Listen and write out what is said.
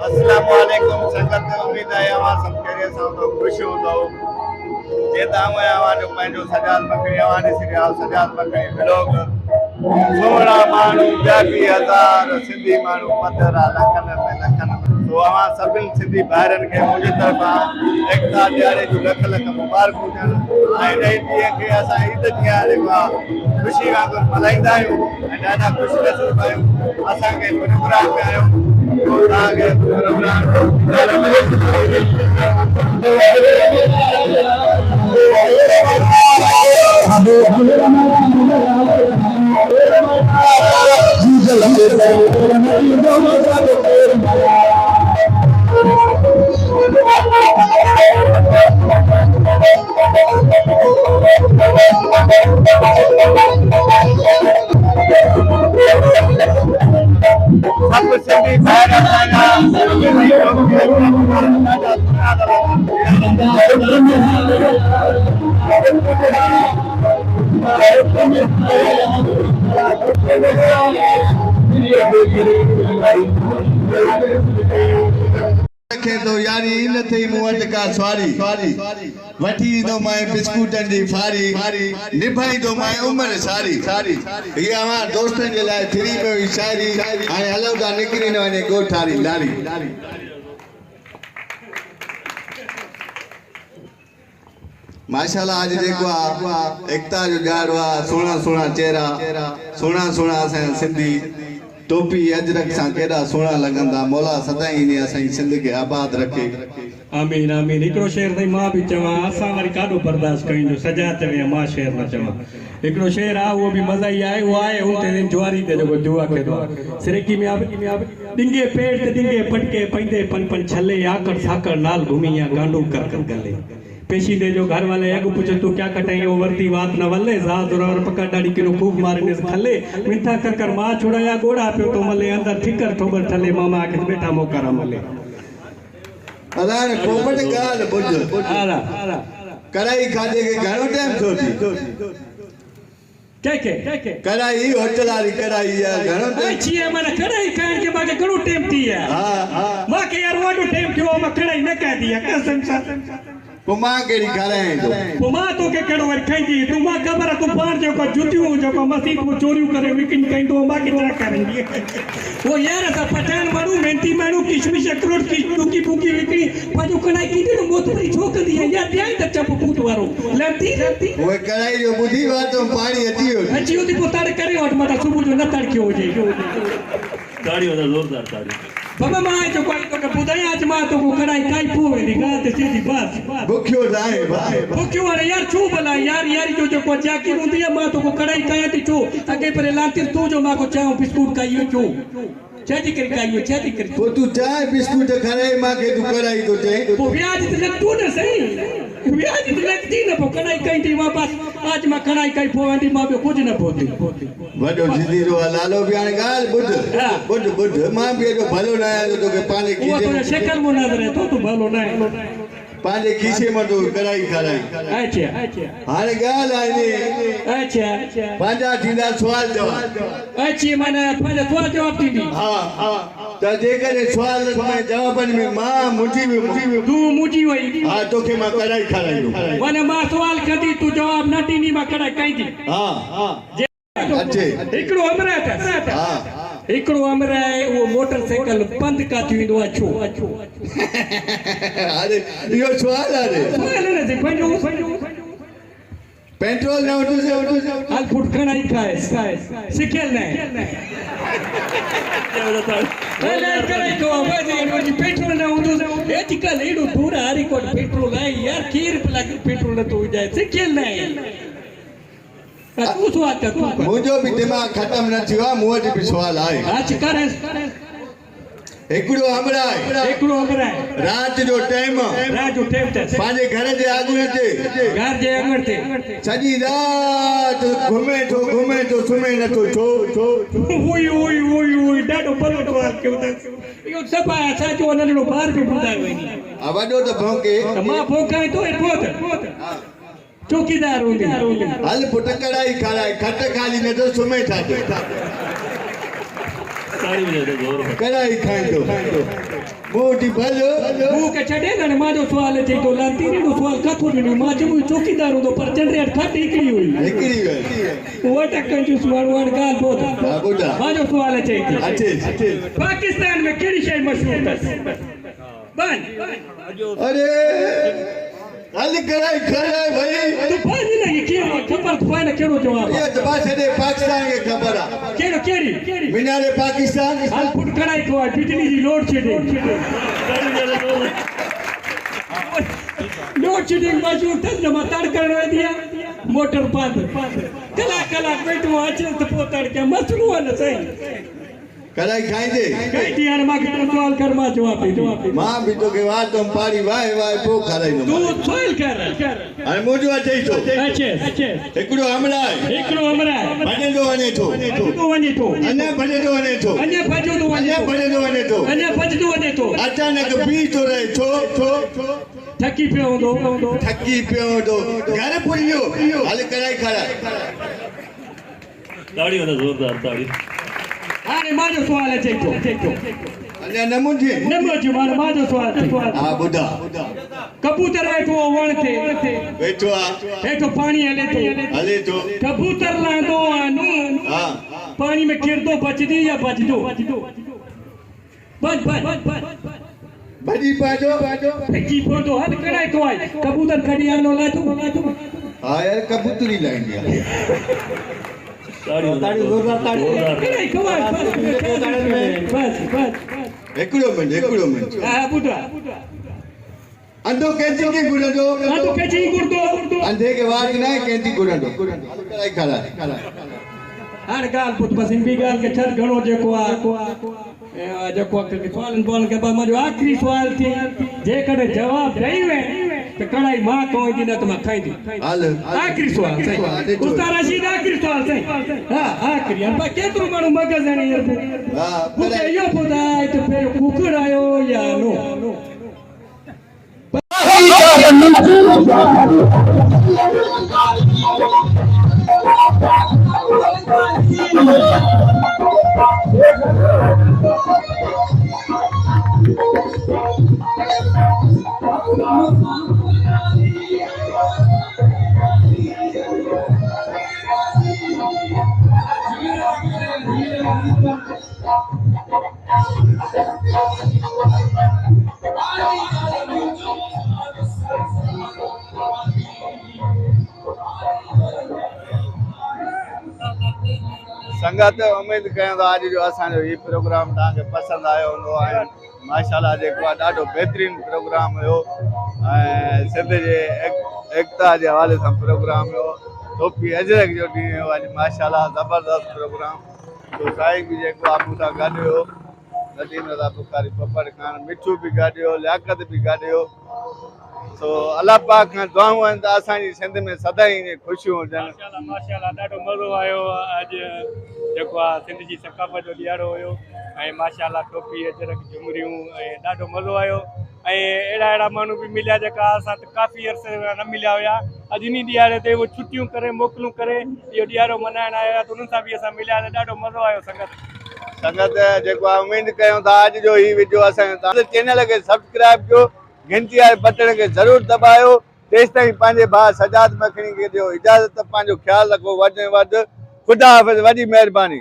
अस्सलाम वालेकुम संगत उम्मीद है आवां सब खैरियत सां तो खुश हूंदो जेता हुआ आवां जो पंहिंजो सजाद बकरी आवां ॾिसी रहिया सजाद बकरी ब्लॉग 16 माण्हू ॿिया बि हज़ार सिंधी माण्हू पधर लखनि में लखनि तो आवां सभिनी सिंधी भाइरनि खे मुंहिंजी तरफ़ां एकता ॾियारे जूं लख लख मुबारकूं ॾियनि ऐं इन ॾींहं खे असां ईद ॾींहुं जेको आहे ख़ुशी वांगुरु मल्हाईंदा आहियूं ऐं ॾाढा ख़ुशि नसीब आहियूं असांखे प्रोग्राम में आहियूं तव्हांखे सब सिंधी भाइर रखे तो यारी न थई मूं वटि का सवारी वठी ईंदो मां बिस्कुटनि जी फारी निभाईंदो मां उमिरि सारी इहा मां दोस्तनि जे लाइ फ्री में हुई शाइरी हाणे हलो था निकिरी न वञे ॻोठारी लारी माशाल्लाह आज जेको आहे एकता जो ॾियारो आहे सुहिणा सुहिणा चेहरा सुहिणा असांजा सिंधी टोपी अजरक सां केॾा सुहिणा लॻंदा मौला सदाईं इन असांजी सिंध खे आबाद रखे आमीन आमीन हिकिड़ो शेर ताईं मां बि चवां असां वरी काॾो बर्दाश्त कयूं सजा चवे मां शेर न चवां हिकिड़ो शेर आहे उहो बि मज़ा ई आहे उहो आहे उते ज्वारी ते जेको दुआ खे दुआ सिरेकी में डिंगे पेट ते डिंगे पटके पैंदे पन छले आकड़ साकड़ नाल घुमी या गांडू कर गले पेशीदे जो घर वाले अग पूछे तू क्या कटाई वो वर्ती बात न वल्ले जात और पकड़ डाड़ी किलो खूब मारने से खले मिठा कर मां छुड़ाया गोड़ा पे तो मले अंदर ठिकर ठोबर ठले मामा के बेटा मोकरा मले अलान कोपट गाल बुझ आला कराई खादे के घणो टाइम थोती के कराई होटल वाली कराई है घणो टाइम छिए माने कराई खान के बाके घणो टाइम थी है हां बाके यार वाडो टाइम थियो मा कराई न कह दिया कसम सा पुमा केड़ी कराए तो पुमा तो के केड़ो वर खाई तू मा खबर तू पार जो को जुतियो जो को मसीद को चोरियो करे विकिन कई तो मा के क्या करेंगे वो यार सा पठान मारू मेंटी मारू किशमिश अखरोट की टूकी फूकी विकनी पाजो कणाई की तो मोतरी छोक दी है यार ध्यान तक चप फूट वारो लंती वो कराई जो बुधी बात तो पानी अची होती पोताड़े करे हट मता सुबह जो न तड़के हो जे ताड़ी वाला जोरदार ताड़ी बाबा मां जो कोई तो बुधाई आज मां तो को कड़ाई काई पोवे दी गात सीधी बस भूखियो जाए भाई भूखियो अरे यार छू भला यार जो को जाकी हुंदी है मां तो को कड़ाई काया थी छू अगे पर लांतिर तू जो मां को चाहो बिस्कुट काइयो छू छाती कर काइयो छाती कर वो तू चाय बिस्कुट खराई मां के तू कड़ाई तो चे वो ब्याज ते लग तू न सही ब्याज ते लगती न पो कड़ाई काई थी वापस आज मां कड़ाई काई पोवंदी मां बे कुछ न पोती वडो जिदी रो लालो बयान गाल बुध मां बे जो भलो ना आयो तो के पानी की वो तो शक्ल मुनाजर है तो भलो ना है पाले खीसे में तो कड़ाई खराई अच्छा हाने गाल आनी अच्छा पांजा थींदा सवाल जवाब अच्छी माने पांजा सवाल जवाब थींदी हां त जेकर सवाल में जवाबन में मां मुठी में तू मुठी वई हां तो के मां कड़ाई खराई माने मां सवाल कदी तू जवाब न ॾींदी मां कड़ाई कई थी हां अच्छे हिकड़ो हमरा था हां एकड़ो हमरा है वो मोटरसाइकिल बंद का थींदो अच्छो अरे यो सवाल न से पंजो पेट्रोल न उठो से हाल फुट कणाई खाए सिखेल नहीं अरे कणाई को आवाज पेट्रोल न उठो एथिकल एडो पूरा हरी कोट पेट्रोल है यार कीर पेट्रोल न तो जाए सिखेल नहीं तू सवाल कर तू मुझो भी दिमाग खत्म न थियो मुझ भी सवाल आए आज कर एकड़ो हमरा रात जो टाइम ते पाजे घर जे आगु न ते घर जे अंगण ते सजी रात घुमे तो सुमे न तो छो ओई डाडो भलो तो के यो सब आछा जो नलो बाहर पे बुधायो वनी आ वडो तो भौंके मां भौंकाई तो पोत चौकीदार होंगे हल पुट कड़ाई खराई खट खाली न तो सुमे ठाते कड़ाई खाई तो मोटी भलो हू के छॾे न मुंहिंजो सुवाल चई तो लांतीरी जो सुवाल काथो ॾिनो मां चयो चौकीदार हूंदो पर चंड्रेट खट हिकिड़ी हुई हिकिड़ी वे उहा टकनि जूं सुवाल वार ॻाल्हि पोइ हा ॿुधा मुंहिंजो सुवाल चई थी अचे पाकिस्तान में कहिड़ी शइ मशहूर अथसि अरे हल कराई खराय भाई तूं पंहिंजी लॻी कीअं ख़बर तूं पाए न कहिड़ो जवाबु ये तो बात है पाकिस्तान के खबर है कहिड़ो कहिड़ी मीनारे पाकिस्तान हाल फुट कढ़ाई को आहे बिजली जी लोड शेडिंग लोड शेडिंग मशहूर अथसि न मां तड़ करणु वेंदी आहियां मोटर बंदि कलाक वेठो अचे त पोइ तड़के मसलो आहे न साईं कराई खाई दे कई ॾींहं हाणे मूंखे सवाल कर मां जवाब ॾींदुमि मां भी तो के वात तुम पारी वाए वाए पो खाराई नो तूं सवाल कर अरे मोजो अचे तो अचे एकड़ो हमला है हिकिड़ो हमरा भॼे तो वने तो भॼंदो वञे थो अने भॼे तो वने तो अञा भॼंदो वञे अने भॼे तो वने तो अञा भॼंदो वञे थो अचानक बी तो रहे तो थकी पियो हूंदो थकी पियो तो घर पुरियो हल कराई खड़ा ताड़ी वाला जोरदार ताड़ी हाणे मुंहिंजो सुवाल अचे थो अने नमुझे नमुझ मुंहिंजो सुवाल हां बुधा कबूतर वेठो वण ते बैठो आ हेठो पाणी हले तो कबूतर लहंदो आनू हां पानी में किरदो बचदी या बचदो बच भजी पाजो फेंकी पवंदो हल कढ़ाई तो आहे कबूतर खड़ी आनो लाथो हां यार कबूतरी लाइन ताड़ी जोरदार ताड़ी कढ़ाई कमाल बस एकड़ो मिनट हा बुढ़ा अंधो कैंची के गुड़ो आतो केची गुरदो अंधे के वार ना कैंची गुड़ो कराई खड़ा हाणे ॻाल्हि पुट बसि ॿी ॻाल्हि खे छॾ घणो जेको आहे जेको सुवालनि के बाद मुंहिंजो आख़िरी सुवाल थी जेकॾहिं जवाबु ॾेई वे त कढ़ाई मां खाईंदी न त मां खाईंदी हाल आख़िरी सुवाल साईं उस्ताद रशीद आख़िरी सुवाल साईं हा आख़िरी हाणे केतिरो माण्हू मग़ज़ आहिनि हींअर हां मूंखे इहो ॿुधाए त पहिरियों कुकुड़ आयो या नो संगत उम्मीद कयूं था अॼु जो असांजो हीउ प्रोग्राम तव्हांखे पसंदि आयो हूंदो ऐं माशाल्लाह जेको आहे ॾाढो बहितरीनु प्रोग्राम हुयो ऐं सिंध जे एकता जे हवाले सां प्रोग्राम हुयो टोपी अजरक जो ॾींहुं हुयो अॼु माशाल्लाह ज़बरदस्त प्रोग्राम तो साईं बि जेको आहे मूंसां गॾु हुयो नदीम रज़ा बुखारी पपड़ खान मिठू बि गॾु हुयो लियाकत बि गॾु हुयो सो अल्लाह पाक खां दुआऊं आहिनि त असांजी सिंध में सदाईं ईअं ख़ुशियूं हुजनि माशाल्लाह ॾाढो मज़ो आयो अॼु जेको आहे सिंध जी सकाफ़त जो ॾियारो हुयो ऐं माशाल्लाह टोपी अजरक झुमरियूं ऐं ॾाढो मज़ो आयो ऐं अहिड़ा माण्हू बि मिलिया जेका असां त काफ़ी अर्से न मिलिया हुया अॼु इन ॾियारे ते उहे छुटियूं करे मोकलूं करे इहो ॾियारो मल्हाइण आया त उन्हनि सां बि असां मिलिया त ॾाढो मज़ो आयो संगत जेको आहे उमेद कयूं था अॼु जो हीउ वीडियो असांजो चैनल खे सब्सक्राइब कयो घंटी वारे बटन खे ज़रूरु दॿायो तेसि ताईं पंहिंजे भाउ सजाद मखणी खे ॾियो इजाज़त पंहिंजो ख़्यालु रखो वधि में वधि ख़ुदा हाफ़िज़ वॾी महिरबानी।